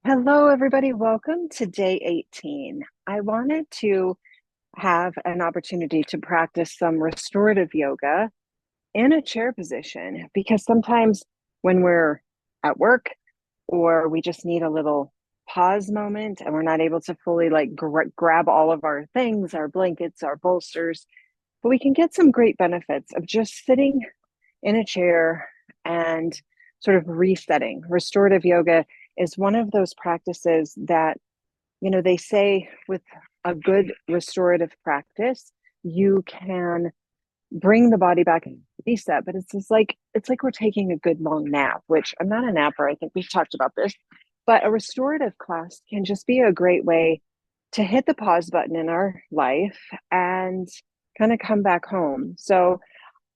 Hello, everybody. Welcome to day 18. I wanted to have an opportunity to practice some restorative yoga in a chair position because sometimes when we're at work or we just need a little pause moment and we're not able to fully grab all of our things, our blankets, our bolsters, but we can get some great benefits of just sitting in a chair and sort of resetting. Restorative yoga is one of those practices that, they say with a good restorative practice, you can bring the body back and reset, but it's like we're taking a good long nap, which I'm not a napper. I think we've talked about this, but a restorative class can just be a great way to hit the pause button in our life and kind of come back home. So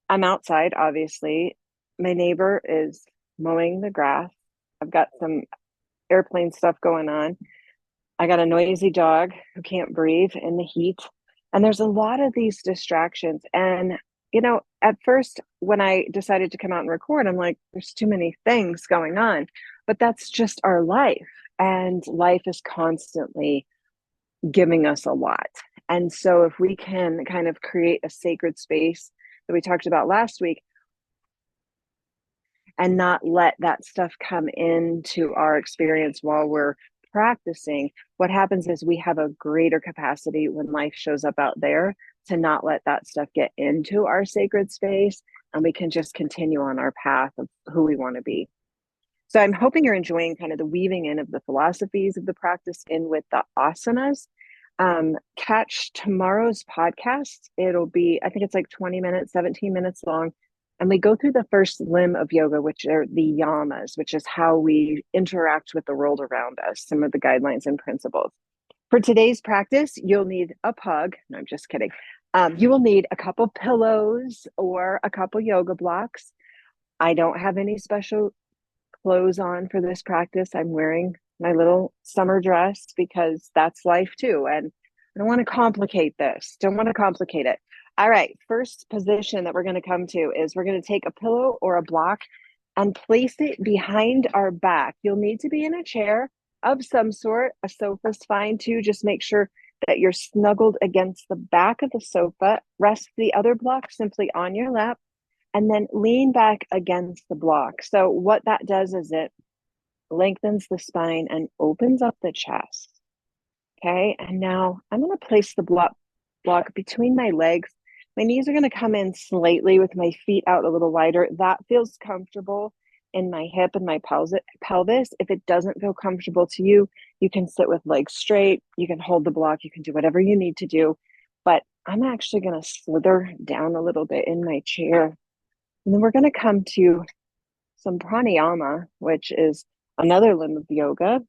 I'm outside, obviously. My neighbor is mowing the grass. I've got some airplane stuff going on. I got a noisy dog who can't breathe in the heat. And there's a lot of these distractions. And, at first, when I decided to come out and record, I'm like, there's too many things going on. But that's just our life. And life is constantly giving us a lot. And so if we can kind of create a sacred space that we talked about last week and not let that stuff come into our experience while we're practicing, what happens is we have a greater capacity when life shows up out there to not let that stuff get into our sacred space, and we can just continue on our path of who we want to be. So I'm hoping you're enjoying kind of the weaving in of the philosophies of the practice in with the asanas. Catch tomorrow's podcast. It'll be, I think it's like 20 minutes, 17 minutes long. And we go through the first limb of yoga, which are the yamas, which is how we interact with the world around us, some of the guidelines and principles. For today's practice, you'll need a pug. No, I'm just kidding. You will need a couple pillows or a couple yoga blocks. I don't have any special clothes on for this practice. I'm wearing my little summer dress because that's life too. And I don't want to complicate this. Don't want to complicate it. All right. First position that we're going to come to is we're going to take a pillow or a block and place it behind our back. You'll need to be in a chair of some sort. A sofa's fine too. Just make sure that you're snuggled against the back of the sofa. Rest the other block simply on your lap and then lean back against the block. So what that does is it lengthens the spine and opens up the chest. Okay, and now I'm going to place the block between my legs. My knees are going to come in slightly with my feet out a little wider. That feels comfortable in my hip and my pelvis. If it doesn't feel comfortable to you, you can sit with legs straight. You can hold the block. You can do whatever you need to do. But I'm actually going to slither down a little bit in my chair. And then we're going to come to some pranayama, which is another limb of yoga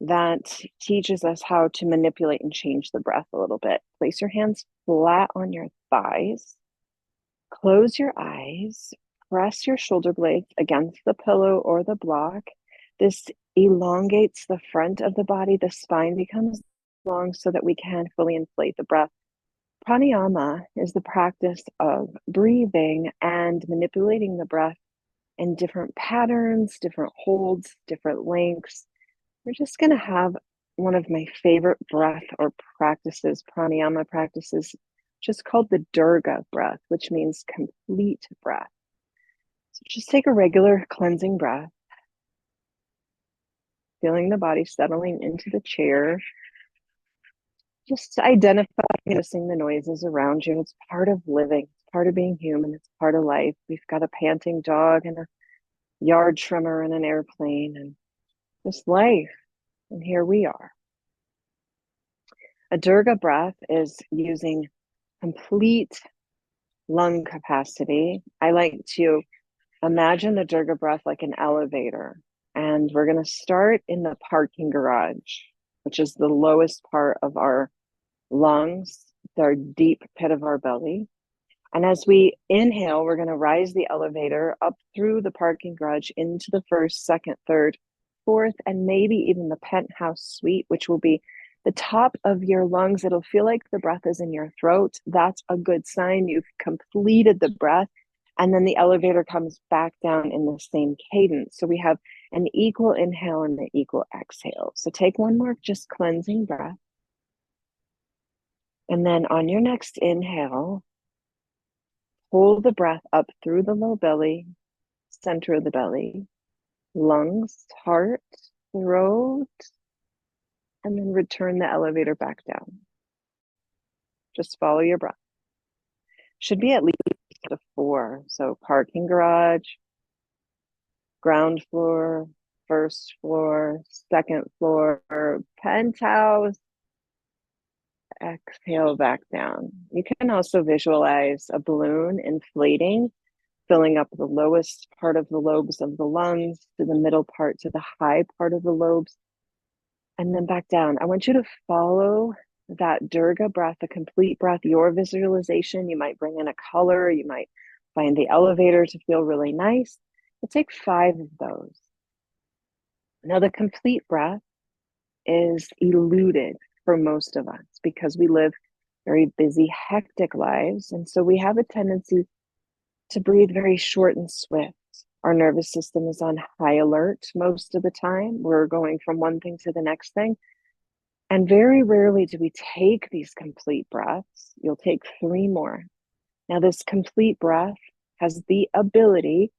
that teaches us how to manipulate and change the breath a little bit. Place your hands flat on your thighs. Close your eyes. Press your shoulder blades against the pillow or the block. This elongates the front of the body. The spine becomes long so that we can fully inflate the breath. Pranayama is the practice of breathing and manipulating the breath in different patterns, different holds, different lengths. We're just going to have one of my favorite breath or practices, pranayama practices, just called the Durga breath, which means complete breath. So just take a regular cleansing breath, feeling the body settling into the chair. Just identify, noticing the noises around you. It's part of living. It's part of being human. It's part of life. We've got a panting dog and a yard trimmer and an airplane and just life. And here we are. A Durga breath is using complete lung capacity. I like to imagine the Durga breath like an elevator. And we're going to start in the parking garage, which is the lowest part of our lungs, our deep pit of our belly. And as we inhale, we're going to rise the elevator up through the parking garage into the first, second, third, fourth, and maybe even the penthouse suite, which will be the top of your lungs. It'll feel like the breath is in your throat. That's a good sign you've completed the breath. And then the elevator comes back down in the same cadence. So we have An equal inhale and an equal exhale. So take one more just cleansing breath. And then on your next inhale, hold the breath up through the low belly, center of the belly, lungs, heart, throat, and then return the elevator back down. Just follow your breath. Should be at least a 4. So parking garage, ground floor, first floor, second floor, penthouse. Exhale back down. You can also visualize a balloon inflating, filling up the lowest part of the lobes of the lungs to the middle part to the high part of the lobes, and then back down. I want you to follow that Durga breath, a complete breath, your visualization. You might bring in a color, you might find the elevator to feel really nice. We'll take 5 of those. Now, the complete breath is eluded for most of us because we live very busy, hectic lives. And so we have a tendency to breathe very short and swift. Our nervous system is on high alert most of the time. We're going from one thing to the next thing. And very rarely do we take these complete breaths. You'll take 3 more. Now, this complete breath has the ability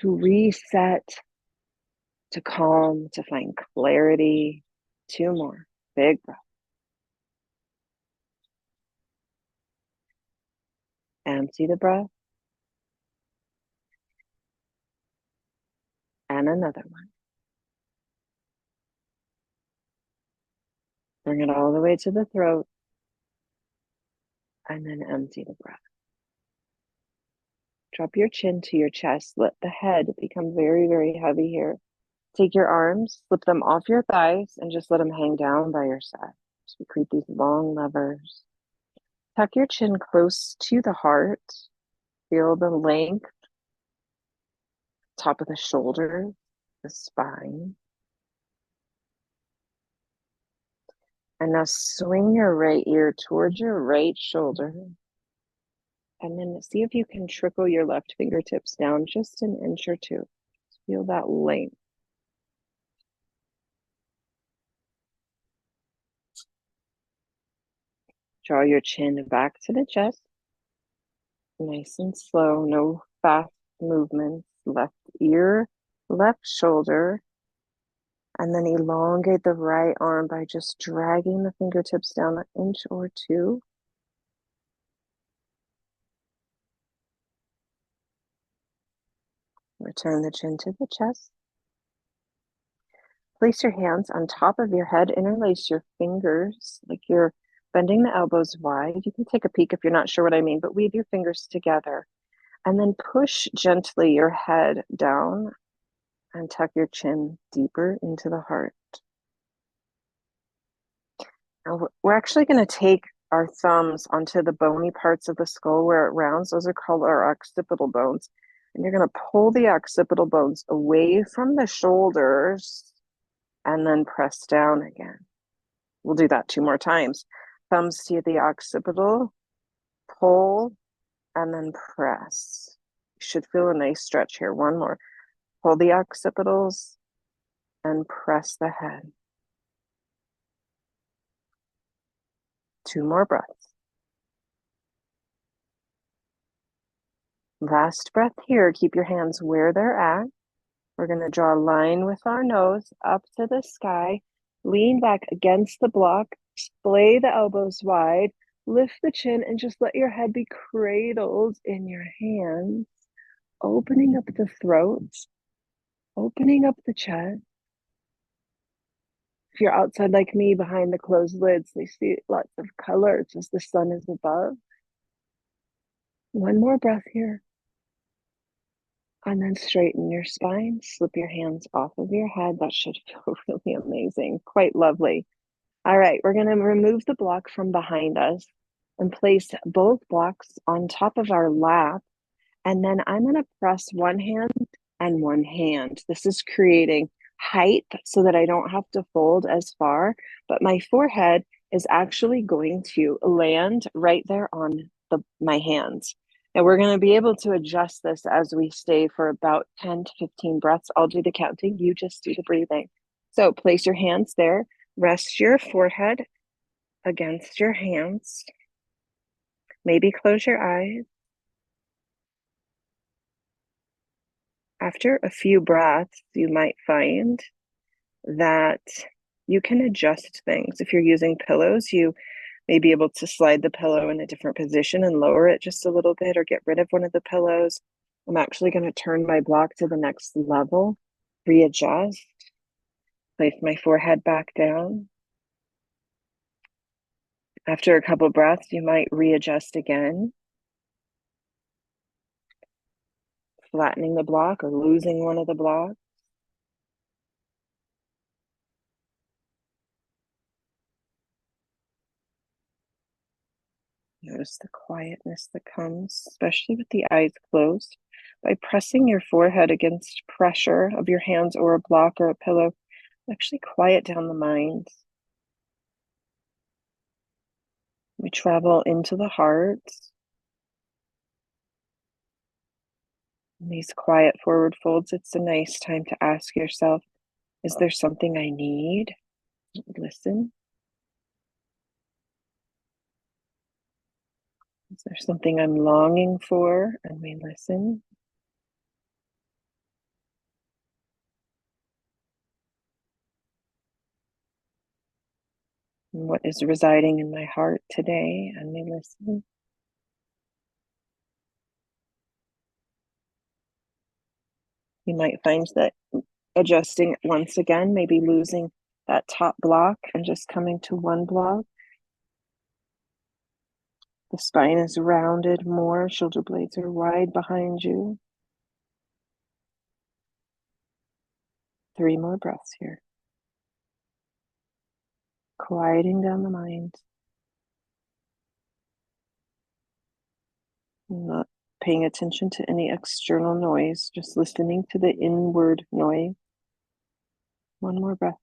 to reset, to calm, to find clarity. 2 more. Big breath. Empty the breath. And another one. Bring it all the way to the throat. And then empty the breath. Drop your chin to your chest. Let the head become very, very heavy here. Take your arms, slip them off your thighs, and just let them hang down by your side. So we create these long levers. Tuck your chin close to the heart. Feel the length, top of the shoulder, the spine. And now swing your right ear towards your right shoulder. And then see if you can trickle your left fingertips down just an inch or 2. Feel that length. Draw your chin back to the chest. Nice and slow, no fast movements. Left ear, left shoulder. And then elongate the right arm by just dragging the fingertips down an inch or 2. Return the chin to the chest. Place your hands on top of your head. Interlace your fingers like you're bending the elbows wide. You can take a peek if you're not sure what I mean, but weave your fingers together. And then push gently your head down and tuck your chin deeper into the heart. Now we're actually going to take our thumbs onto the bony parts of the skull where it rounds. Those are called our occipital bones. And you're going to pull the occipital bones away from the shoulders and then press down again. We'll do that 2 more times. Thumbs to the occipital, pull, and then press. You should feel a nice stretch here. 1 more. Pull the occipitals and press the head. 2 more breaths. Last breath here. Keep your hands where they're at. We're going to draw a line with our nose up to the sky. Lean back against the block. Splay the elbows wide. Lift the chin and just let your head be cradled in your hands. Opening up the throat. Opening up the chest. If you're outside like me, behind the closed lids, they see lots of color as the sun is above. 1 more breath here. And then straighten your spine. Slip your hands off of your head. That should feel really amazing. Quite lovely. All right, we're going to remove the block from behind us and place both blocks on top of our lap. And then I'm going to press 1 hand and 1 hand. This is creating height so that I don't have to fold as far, but my forehead is actually going to land right there on my hands. Now we're going to be able to adjust this as we stay for about 10 to 15 breaths. I'll do the counting, you just do the breathing. So place your hands there, rest your forehead against your hands. Maybe close your eyes. After a few breaths, you might find that you can adjust things. If you're using pillows, you may be able to slide the pillow in a different position and lower it just a little bit or get rid of one of the pillows. I'm actually going to turn my block to the next level, readjust, place my forehead back down. After a couple breaths, you might readjust again, flattening the block or losing one of the blocks. Notice the quietness that comes, especially with the eyes closed. By pressing your forehead against pressure of your hands or a block or a pillow, actually quiet down the mind. We travel into the heart. In these quiet forward folds, it's a nice time to ask yourself, is there something I need? Listen. Is there something I'm longing for? And we listen. And what is residing in my heart today? And we listen. You might find that adjusting once again, maybe losing that top block and just coming to one block. The spine is rounded more, shoulder blades are wide behind you. 3 more breaths here. Quieting down the mind. Not paying attention to any external noise, just listening to the inward noise. 1 more breath.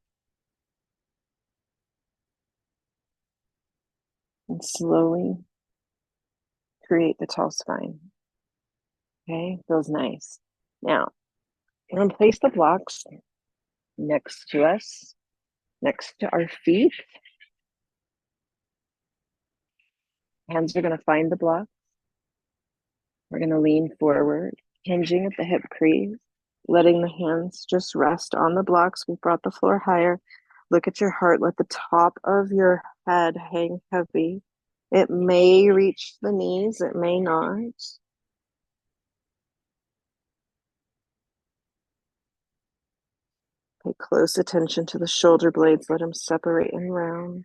And slowly create the tall spine. Okay, feels nice. Now, we're going to place the blocks next to us, next to our feet. Hands are going to find the block. We're going to lean forward, hinging at the hip crease, letting the hands just rest on the blocks. We brought the floor higher. Look at your heart. Let the top of your head hang heavy. It may reach the knees. It may not. Pay close attention to the shoulder blades. Let them separate and round.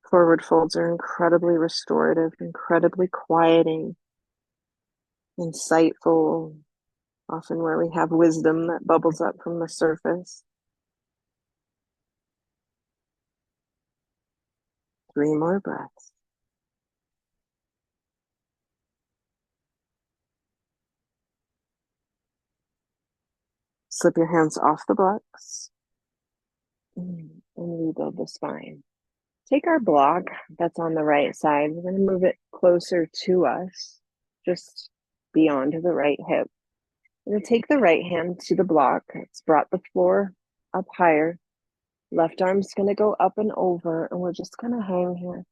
Forward folds are incredibly restorative, incredibly quieting, insightful, often where we have wisdom that bubbles up from the surface. 3 more breaths. Slip your hands off the blocks and rebuild the spine. Take our block that's on the right side. We're going to move it closer to us, just beyond the right hip. We're going to take the right hand to the block. It's brought the floor up higher. Left arm's going to go up and over, and we're just going to hang here.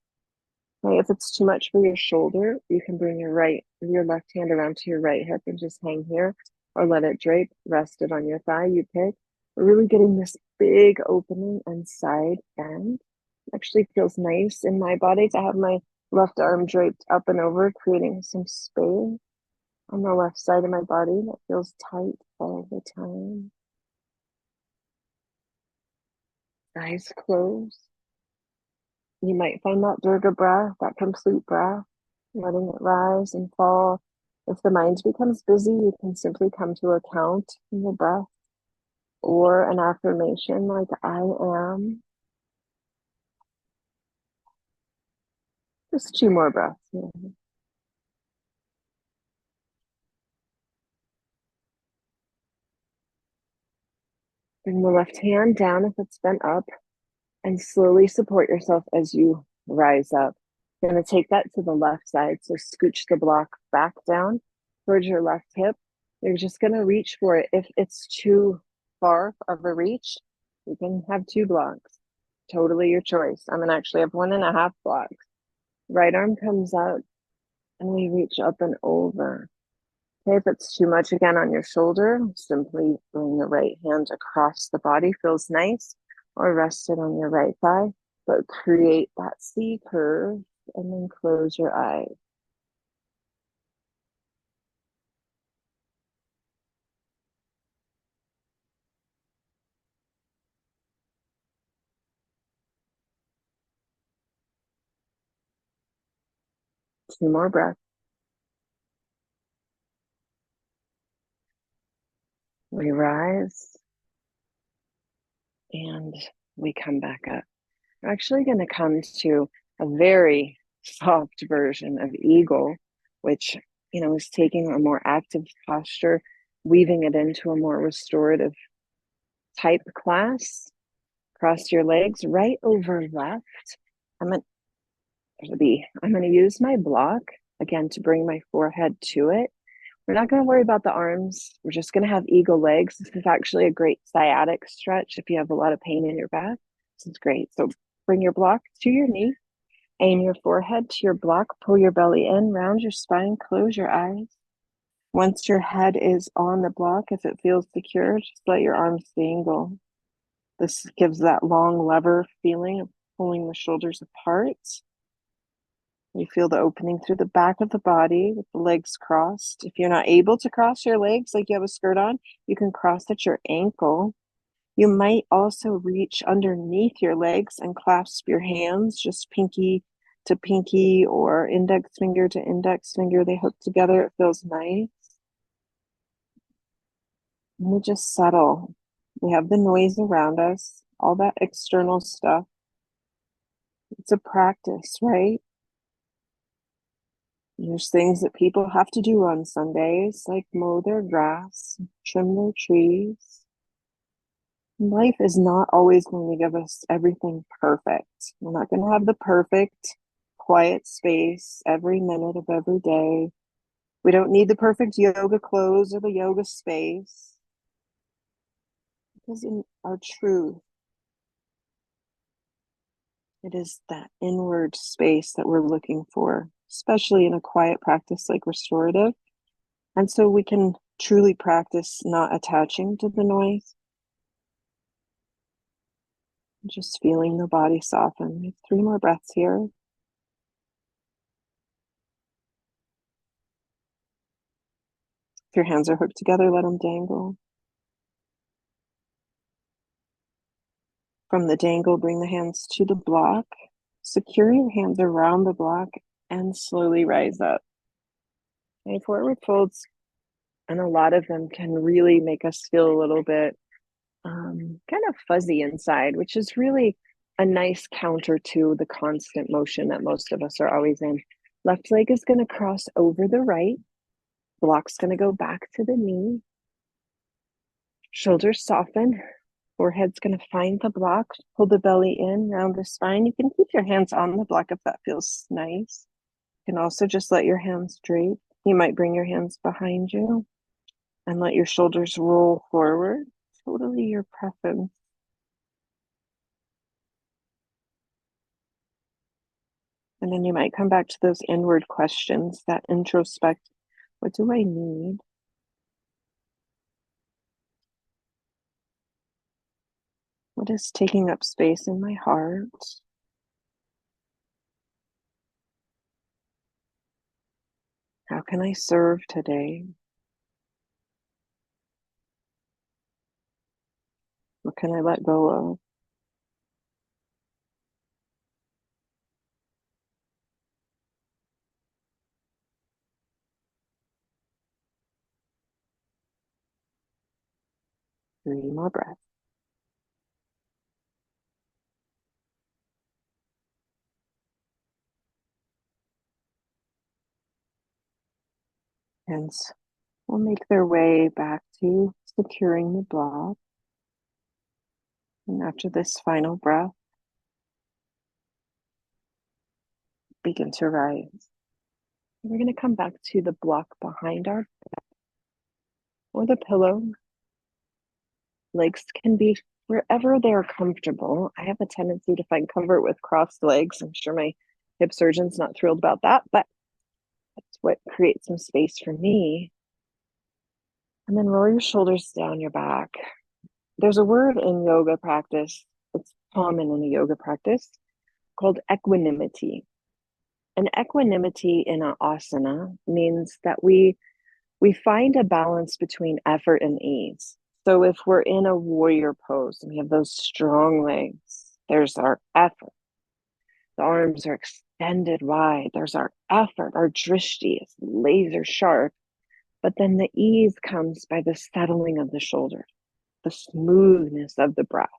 Okay, if it's too much for your shoulder, you can bring your left hand around to your right hip and just hang here, or let it drape, rest it on your thigh, you pick. We're really getting this big opening and side bend. Actually feels nice in my body to have my left arm draped up and over, creating some space on the left side of my body that feels tight all the time. Eyes closed. You might find that Durga breath, that complete breath, letting it rise and fall. If the mind becomes busy, you can simply come to a count in the breath or an affirmation like I am. Just 2 more breaths. Bring the left hand down if it's been up, and slowly support yourself as you rise up. You're going to take that to the left side. So scooch the block back down towards your left hip. You're just going to reach for it. If it's too far of a reach, you can have two blocks. Totally your choice. I'm going to actually have 1.5 blocks. Right arm comes out and we reach up and over. Okay, if it's too much again on your shoulder, simply bring the right hand across the body. Feels nice. Or rest it on your right thigh, but create that C curve and then close your eyes. Two more breaths. We rise and we come back up. We're actually going to come to a very soft version of eagle, which, is taking a more active posture, weaving it into a more restorative type class. Cross your legs right over left. I'm going to use my block again to bring my forehead to it. We're not going to worry about the arms. We're just going to have eagle legs. This is actually a great sciatic stretch if you have a lot of pain in your back. This is great. So bring your block to your knee, aim your forehead to your block, pull your belly in, round your spine, close your eyes. Once your head is on the block, if it feels secure, just let your arms dangle. This gives that long lever feeling of pulling the shoulders apart. You feel the opening through the back of the body with the legs crossed. If you're not able to cross your legs like you have a skirt on, you can cross at your ankle. You might also reach underneath your legs and clasp your hands, just pinky to pinky or index finger to index finger. They hook together. It feels nice. And we just settle. We have the noise around us, all that external stuff. It's a practice, right? There's things that people have to do on Sundays, like mow their grass, trim their trees. Life is not always going to give us everything perfect. We're not going to have the perfect quiet space every minute of every day. We don't need the perfect yoga clothes or the yoga space. Because in our truth, it is that inward space that we're looking for, especially in a quiet practice like restorative. And so we can truly practice not attaching to the noise, just feeling the body soften. We have 3 more breaths here. If your hands are hooked together, let them dangle. From the dangle, bring the hands to the block. Secure your hands around the block and slowly rise up. Okay, forward folds, and a lot of them can really make us feel a little bit kind of fuzzy inside, which is really a nice counter to the constant motion that most of us are always in. Left leg is going to cross over the right. Block's going to go back to the knee. Shoulders soften. Forehead's going to find the block. Pull the belly in, round the spine. You can keep your hands on the block if that feels nice. You can also just let your hands drape. You might bring your hands behind you and let your shoulders roll forward. Totally your preference. And then you might come back to those inward questions, that introspect. What do I need? What is taking up space in my heart? How can I serve today? What can I let go of? Three more breaths. Hands will make their way back to securing the block. And after this final breath, begin to rise. We're going to come back to the block behind our or the pillow. Legs can be wherever they're comfortable. I have a tendency to find comfort with crossed legs. I'm sure my hip surgeon's not thrilled about that, but that's what creates some space for me. And then roll your shoulders down your back. There's a word in yoga practice, it's common in a yoga practice, called equanimity. And equanimity in an asana means that we find a balance between effort and ease. So if we're in a warrior pose and we have those strong legs, there's our effort. The arms are extended wide. There's our effort. Our drishti is laser sharp. But then the ease comes by the settling of the shoulders, the smoothness of the breath,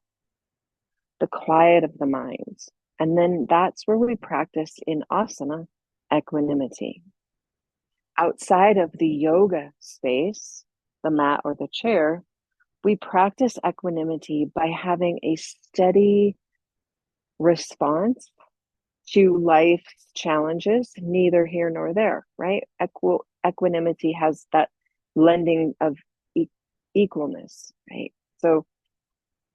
the quiet of the mind. And then that's where we practice in asana equanimity. Outside of the yoga space, the mat or the chair, we practice equanimity by having a steady response to life's challenges, neither here nor there, right? Equanimity has that blending of equalness, right? So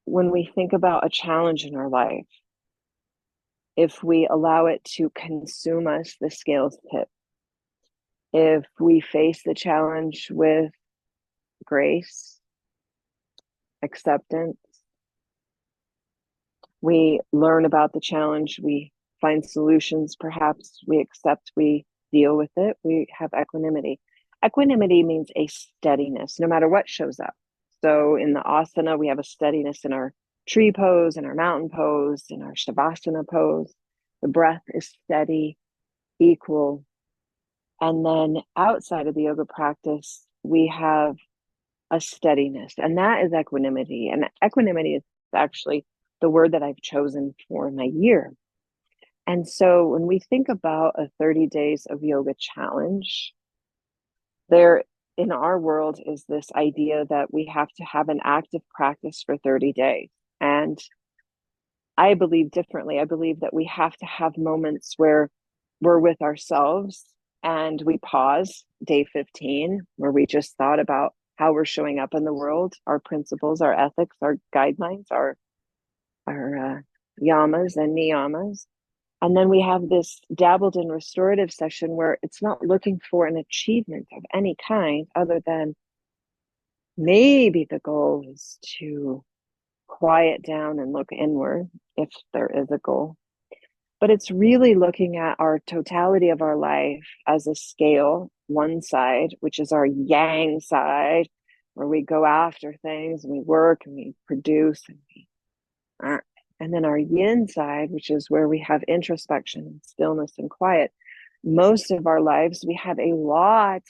when we think about a challenge in our life, if we allow it to consume us, the scales tip. If we face the challenge with grace, acceptance, we learn about the challenge, we find solutions, perhaps we accept, we deal with it, we have equanimity. Equanimity means a steadiness, no matter what shows up. So in the asana, we have a steadiness in our tree pose, in our mountain pose, in our shavasana pose. The breath is steady, equal. And then outside of the yoga practice, we have a steadiness, and that is equanimity. And equanimity is actually the word that I've chosen for my year. And so when we think about a 30 days of yoga challenge, there in our world is this idea that we have to have an active practice for 30 days. And I believe differently. I believe that we have to have moments where we're with ourselves and we pause day 15, where we just thought about how we're showing up in the world, our principles, our ethics, our guidelines, our yamas and niyamas. And then we have this dabbled in restorative session where it's not looking for an achievement of any kind other than maybe the goal is to quiet down and look inward if there is a goal. But it's really looking at our totality of our life as a scale, one side, which is our yang side, where we go after things and we work and we produce and then our yin side, which is where we have introspection, stillness, and quiet. Most of our lives, we have a lot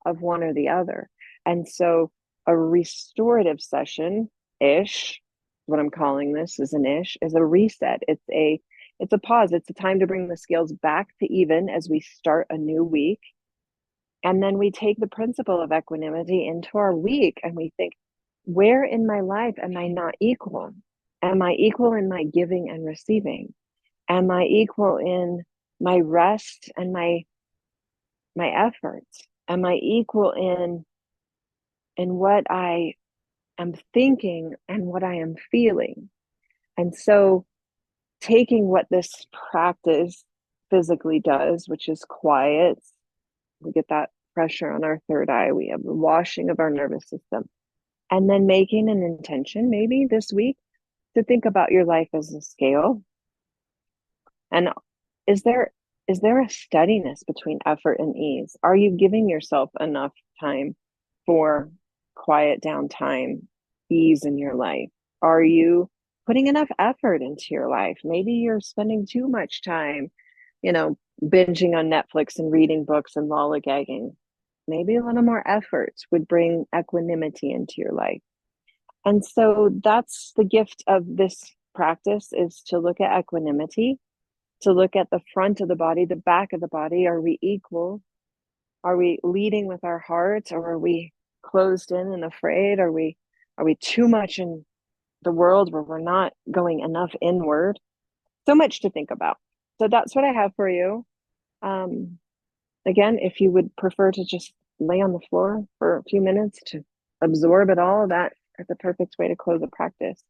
of one or the other. And so a restorative session ish, what I'm calling this is an ish, is a reset. It's a pause. It's a time to bring the scales back to even as we start a new week. And then we take the principle of equanimity into our week and we think, where in my life am I not equal? Am I equal in my giving and receiving? Am I equal in my rest and my effort? Am I equal in what I am thinking and what I am feeling? And so taking what this practice physically does, which is quiet, we get that pressure on our third eye, we have the washing of our nervous system, and then making an intention maybe this week to think about your life as a scale. And is there a steadiness between effort and ease? Are you giving yourself enough time for quiet down time, ease in your life? Are you putting enough effort into your life? Maybe you're spending too much time, binging on Netflix and reading books and lollygagging. Maybe a little more effort would bring equanimity into your life. And so that's the gift of this practice, is to look at equanimity, to look at the front of the body, the back of the body. Are we equal? Are we leading with our heart, or are we closed in and afraid? Are we too much in the world where we're not going enough inward? So much to think about. So that's what I have for you. Um, Again, if you would prefer to just lay on the floor for a few minutes to absorb it all, that is the perfect way to close a practice.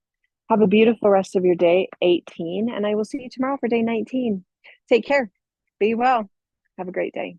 Have a beautiful rest of your day, 18, and I will see you tomorrow for day 19. Take care. Be well. Have a great day.